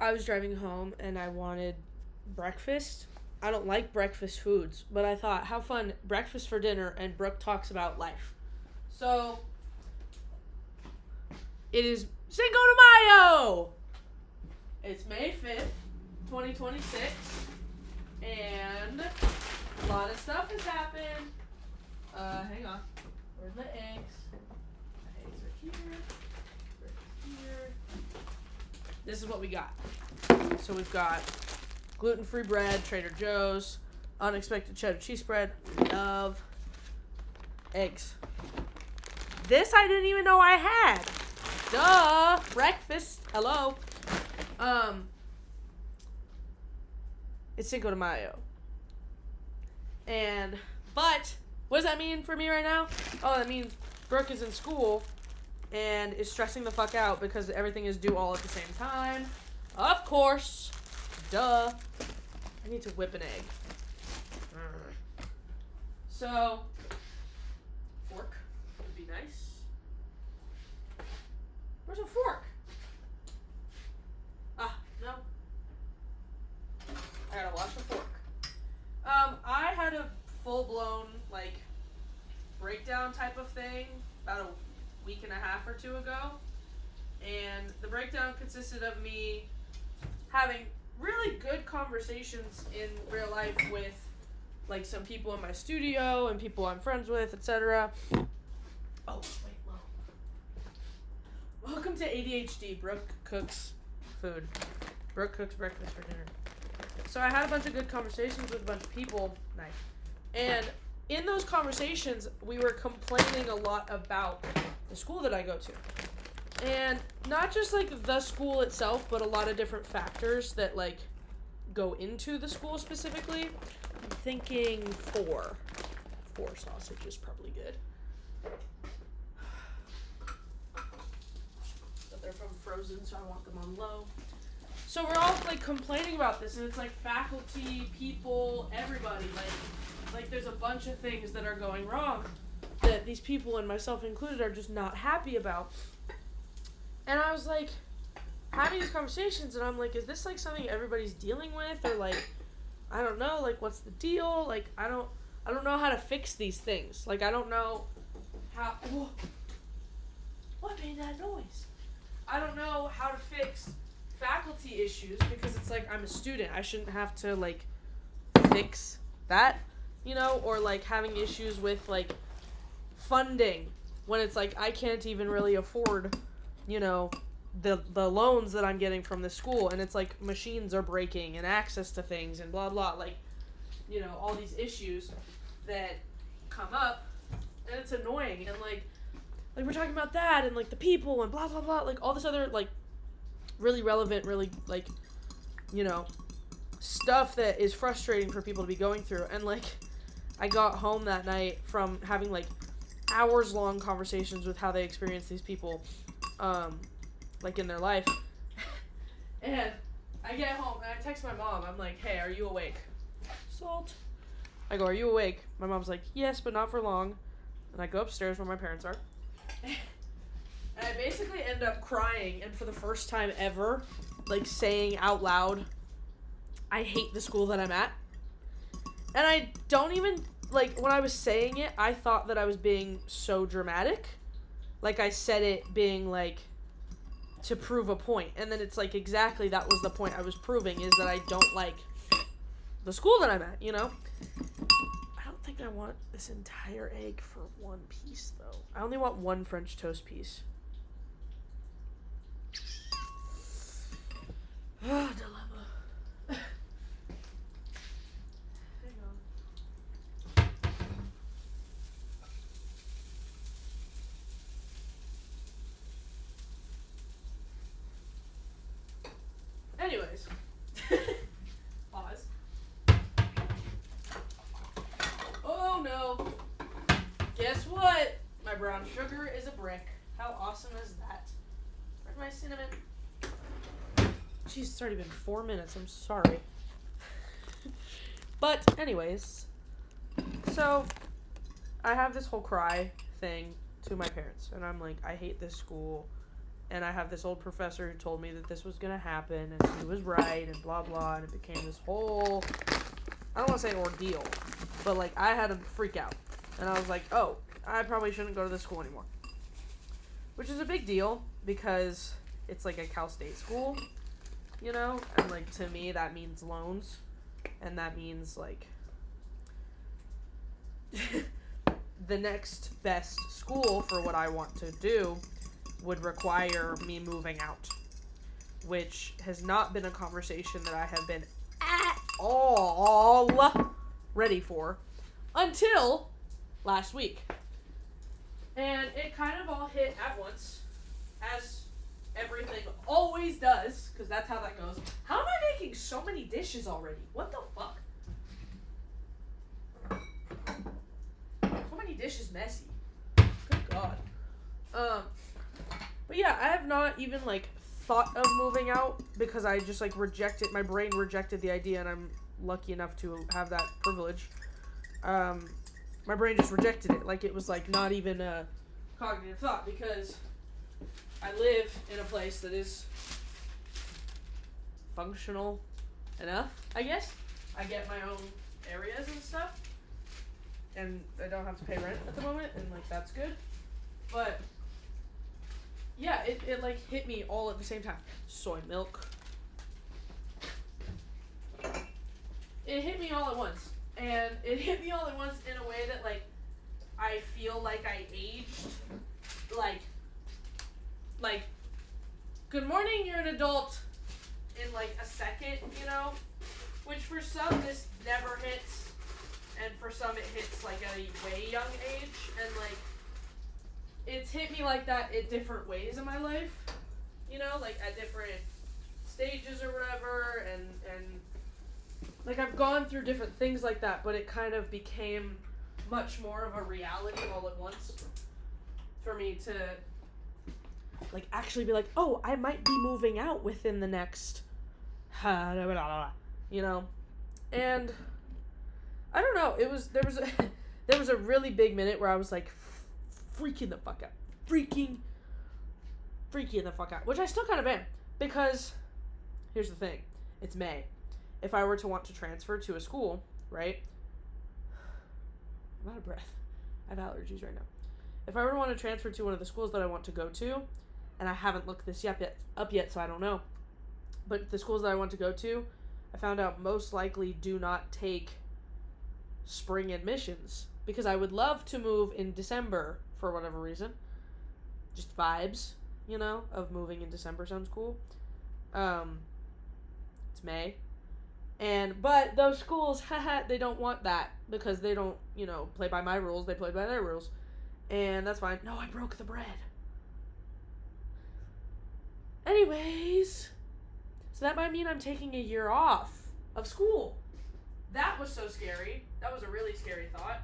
I was driving home and I wanted breakfast. I don't like breakfast foods, but I thought, how fun, breakfast for dinner, and Brooke talks about life. So, it is Cinco de Mayo! It's May 5th, 2026, and a lot of stuff has happened. Hang on. Where's my eggs? My eggs are here. Here. This is what we got. So we've got gluten-free bread, Trader Joe's, unexpected cheddar cheese spread, love, eggs. This I didn't even know I had. Duh, breakfast. Hello. It's Cinco de Mayo. But what does that mean for me right now? Oh, that means Brooke is in school and is stressing the fuck out because everything is due all at the same time. Of course. Duh. I need to whip an egg. So, fork would be nice. Where's a fork? No. I gotta wash the fork. I had a full-blown, breakdown type of thing about a week and a half or two ago. And the breakdown consisted of me having really good conversations in real life with, some people in my studio and people I'm friends with, etc. Oh, wait, whoa. Welcome to ADHD. Brooke cooks food. Brooke cooks breakfast for dinner. So I had a bunch of good conversations with a bunch of people. Nice. And in those conversations, we were complaining a lot about the school that I go to. And not just, the school itself, but a lot of different factors that, go into the school specifically. I'm thinking 4. 4 sausage is probably good. But they're from Frozen, so I want them on low. So we're all, complaining about this, and it's, faculty, people, everybody, there's a bunch of things that are going wrong that these people, and myself included, are just not happy about. And I was, having these conversations, and I'm is this, something everybody's dealing with, or, I don't know, what's the deal? I don't know how to fix these things. I don't know how... Whoa. What made that noise? I don't know how to fix faculty issues, because it's I'm a student. I shouldn't have to fix that, or having issues with funding when it's I can't even really afford the loans that I'm getting from the school, and it's machines are breaking and access to things and blah blah, all these issues that come up, and it's annoying, and we're talking about that, and the people and blah blah blah, all this other really relevant, really, stuff that is frustrating for people to be going through. And, I got home that night from having, hours-long conversations with how they experience these people, in their life. And I get home, and I text my mom. I'm like, hey, are you awake? Salt. I go, are you awake? My mom's like, yes, but not for long. And I go upstairs where my parents are. And I basically end up crying, and for the first time ever, saying out loud, I hate the school that I'm at. And I don't even, when I was saying it, I thought that I was being so dramatic. I said it being, to prove a point. And then it's, exactly that was the point I was proving, is that I don't like the school that I'm at, I don't think I want this entire egg for one piece, though. I only want one French toast piece. Dilemma. Hang on. Anyways. Pause. Oh no. Guess what? My brown sugar is a brick. How awesome is that? Where's my cinnamon? Jeez, it's already been 4 minutes. I'm sorry. But, anyways. So, I have this whole cry thing to my parents. And I'm like, I hate this school. And I have this old professor who told me that this was going to happen, and he was right, and blah, blah, and it became this whole, I don't want to say ordeal, but, like, I had a freak out. And I was like, oh, I probably shouldn't go to this school anymore. Which is a big deal, because it's, like, a Cal State school, you know? And, like, to me, that means loans, and that means, like, the next best school for what I want to do would require me moving out, which has not been a conversation that I have been at all ready for until last week. And it kind of all hit at once, as everything always does, because that's how that goes. How am I making so many dishes already? What the fuck? So many dishes messy. Good God. But yeah, I have not even, like, thought of moving out because I just, like, my brain rejected the idea, and I'm lucky enough to have that privilege. My brain just rejected it. Like, it was, like, not even a cognitive thought, because I live in a place that is functional enough, I guess. I get my own areas and stuff, and I don't have to pay rent at the moment, and, like, that's good. But yeah, it like hit me all at the same time. Soy milk. It hit me all at once. And it hit me all at once in a way that, like, I feel like I aged. Like, good morning, you're an adult in, like, a second, you know? Which for some, this never hits. And for some, it hits, like, at a way young age. And, like, it's hit me like that in different ways in my life, you know, like at different stages or whatever, and like I've gone through different things like that, but it kind of became much more of a reality all at once for me to, like, actually be like, oh, I might be moving out within the next, you know, and I don't know, there was a really big minute where I was like, freaking the fuck out. Freaking the fuck out. Which I still kind of am. Because, here's the thing. It's May. If I were to want to transfer to a school, right? I'm out of breath. I have allergies right now. If I were to want to transfer to one of the schools that I want to go to, and I haven't looked this up yet, so I don't know. But the schools that I want to go to, I found out most likely do not take spring admissions. Because I would love to move in December for whatever reason. Just vibes, you know, of moving in December sounds cool. It's May. But those schools, they don't want that because they don't, you know, play by my rules. They play by their rules. And that's fine. No, I broke the bread. Anyways. So that might mean I'm taking a year off of school. That was so scary. That was a really scary thought.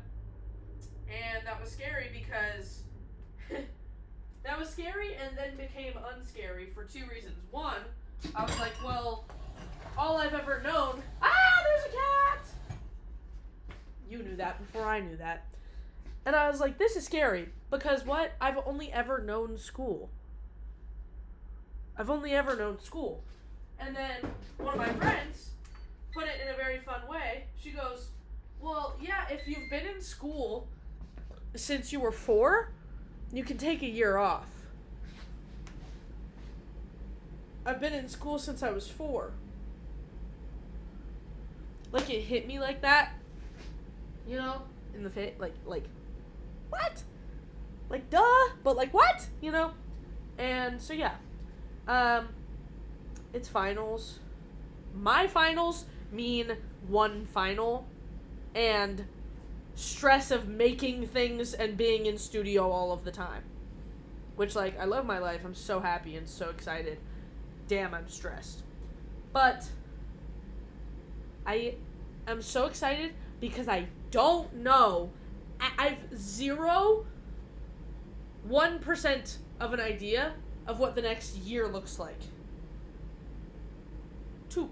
And that was scary because that was scary and then became unscary for two reasons. One, I was like, well, all I've ever known, there's a cat! You knew that before I knew that. And I was like, this is scary because what? I've only ever known school. I've only ever known school. And then one of my friends put it in a very fun way. She goes, well, yeah, if you've been in school since you were 4, you can take a year off. I've been in school since I was 4. Like, it hit me like that, you know, in the face, like, what? Like, duh, but like, what? You know? And so, yeah, it's finals. My finals mean one final, and stress of making things and being in studio all of the time. Which, like, I love my life. I'm so happy and so excited. Damn, I'm stressed. But I am so excited because I don't know. I've 1% of an idea of what the next year looks like. 2%.